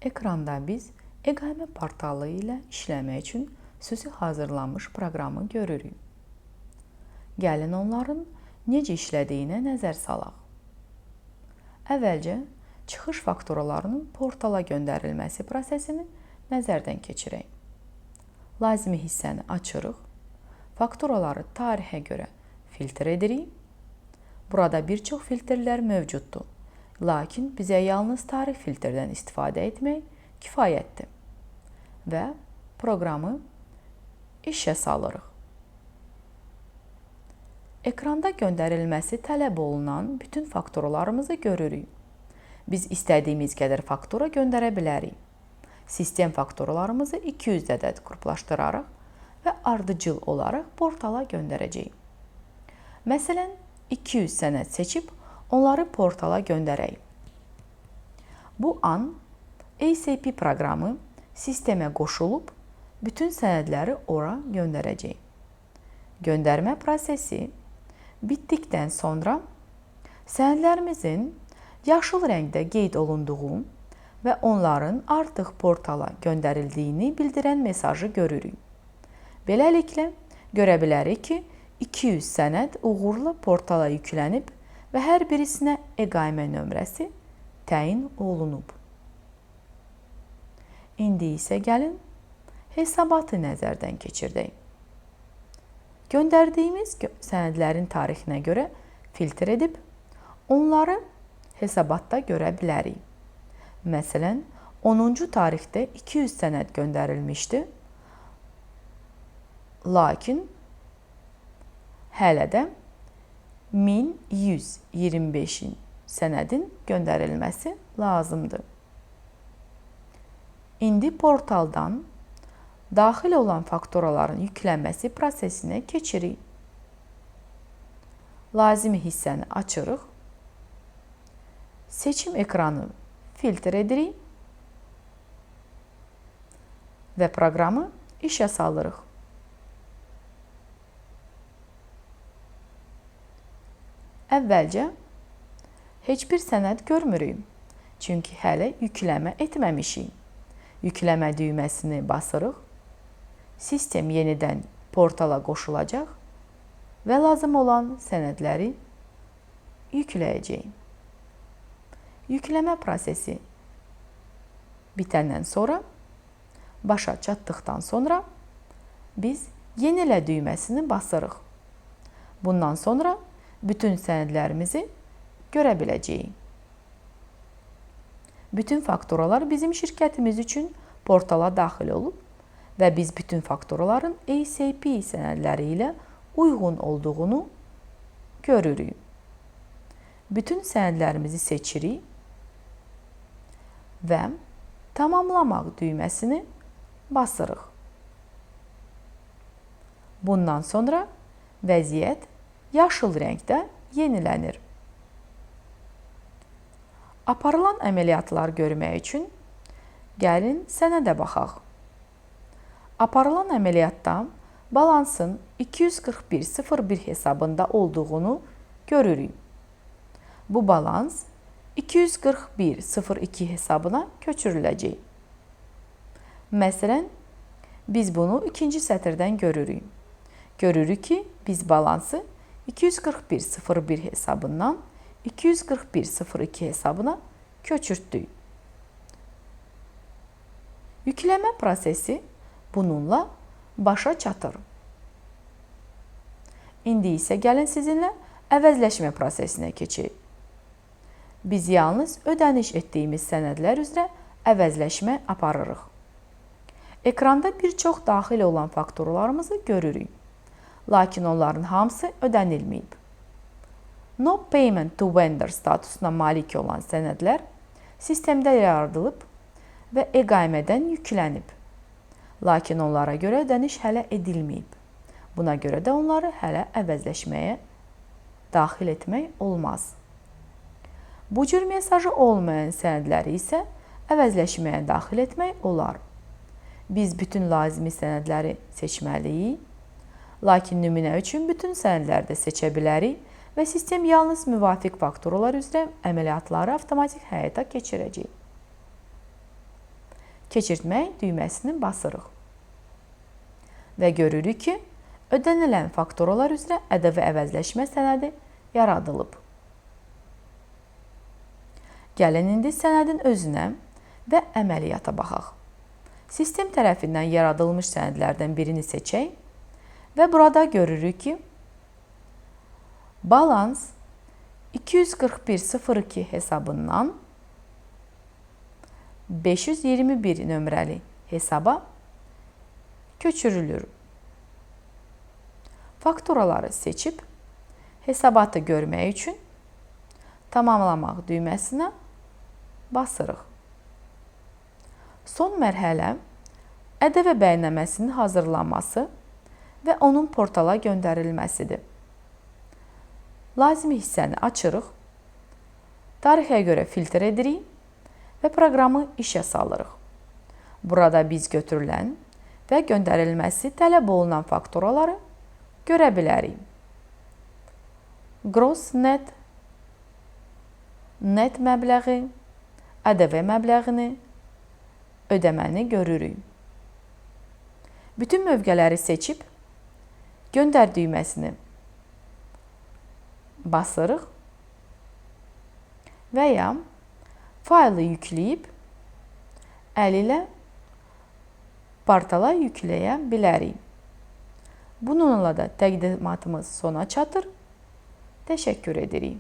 Ekranda biz eqaimə portalı ilə işləmək üçün xüsusi hazırlanmış proqramı görürük. Gəlin onların necə işlədiyinə nəzər salaq. Əvvəlcə çıxış fakturalarının portala göndərilməsi prosesini nəzərdən keçirək. Lazımi hissəni açırıq. Fakturaları tarixə görə filtr edirik. Burada bir çox filtrlər mövcuddur. Lakin bizə yalnız tarix filtrdən istifadə etmək kifayətdir və proqramı işə salırıq. Ekranda göndərilməsi tələb olunan bütün fakturalarımızı görürük. Biz istədiyimiz qədər faktura göndərə bilərik. Sistem fakturalarımızı 200 ədəd qruplaşdıraraq və ardıcıl olaraq portala göndərəcəyik. Məsələn, 200 sənəd seçib onları portala göndərək. Bu an ASAP proqramı sistemə qoşulub bütün sənədləri ora göndərəcək. Göndərmə prosesi bitdikdən sonra sənədlərimizin yaşıl rəngdə qeyd olunduğu və onların artıq portala göndərildiyini bildirən mesajı görürük. Beləliklə, görə bilərik ki, 200 sənəd uğurla portala yüklənib və hər birisinə eqaimə nömrəsi təyin olunub. İndi isə gəlin hesabatı nəzərdən keçirdək. Göndərdiyimiz sənədlərin tarixinə görə filtr edib onları hesabatda görə bilərik. Məsələn, 10-cu tarixdə 200 sənəd göndərilmişdi, lakin hələ də 1125 sənədin göndərilməsi lazımdır. İndi portaldan daxil olan fakturaların yüklənməsi prosesinə keçirik. Lazımi hissəni açırıq. Seçim ekranı filtr edirik və proqramı işə salırıq. Əvvəlcə heç bir sənəd görmürük, çünki hələ yükləmə etməmişik. Yükləmə düyməsini basırıq. Sistem yenidən portala qoşulacaq və lazım olan sənədləri yükləyəcək. Yükləmə prosesi bitəndən sonra, başa çatdıqdan sonra biz yenilə düyməsini basırıq. Bundan sonra bütün sənədlərimizi görə biləcəyik. Bütün fakturalar bizim şirkətimiz üçün portala daxil olub və biz bütün fakturaların ASAP sənədləri ilə uyğun olduğunu görürük. Bütün sənədlərimizi seçirik və tamamlamaq düyməsini basırıq. Bundan sonra vəziyyət yaşıl rəngdə yenilənir. Aparılan əməliyyatlar görmək üçün gəlin sənədə baxaq. Aparılan əməliyyatda balansın 241.01 hesabında olduğunu görürük. Bu balans 241.02 hesabına köçürüləcək. Məsələn, biz bunu ikinci sətirdən görürük. Görürük ki, biz balansı 241.01 hesabından 241.02 hesabına köçürtdük. Yükləmə prosesi bununla başa çatır. İndi isə gəlin sizinlə əvəzləşmə prosesinə keçək. Biz yalnız ödəniş etdiyimiz sənədlər üzrə əvəzləşmə aparırıq. Ekranda bir çox daxil olan fakturalarımızı görürük. Lakin onların hamısı ödənilməyib. No payment to vendor statusuna malik olan sənədlər sistemdə yaradılıb və eqaimədən yüklənib. Lakin onlara görə ödəniş hələ edilməyib. Buna görə də onları hələ əvəzləşməyə daxil etmək olmaz. Bu cür mesajı olmayan sənədləri isə əvəzləşməyə daxil etmək olar. Biz bütün lazımi sənədləri seçməliyik, lakin nümunə üçün bütün sənədləri də seçə bilərik və sistem yalnız müvafiq fakturalar üzrə əməliyyatları avtomatik həyata keçirəcək. keçirtmək düyməsini basırıq. Və görürük ki, ödənilən fakturalar üzrə ƏDV əvəzləşmə sənədi yaradılıb. Gəlin indi sənədin özünə və əməliyyata baxaq. Sistem tərəfindən yaradılmış sənədlərdən birini seçək və burada görürük ki, balans 241.02 hesabından 521 nömrəli hesaba köçürülür. Fakturaları seçib hesabatı görmək üçün tamamlamaq düyməsinə basırıq. Son mərhələ ƏDV bəyanaməsinin hazırlanması və onun portala göndərilməsidir. Lazımi hissəni açırıq, tarixə görə filtr edirik və proqramı işə salırıq. Burada biz götürülən və göndərilməsi tələb olunan fakturaları görə bilərik. Gross net, net məbləği, ƏDV məbləğini, ödəməni görürük. Bütün mövqeləri seçib, göndər düyməsini basırıq və ya faylı yükləyib əl ilə portala yükləyə bilərik. Bununla da təqdimatımız sona çatır. Təşəkkür edirik.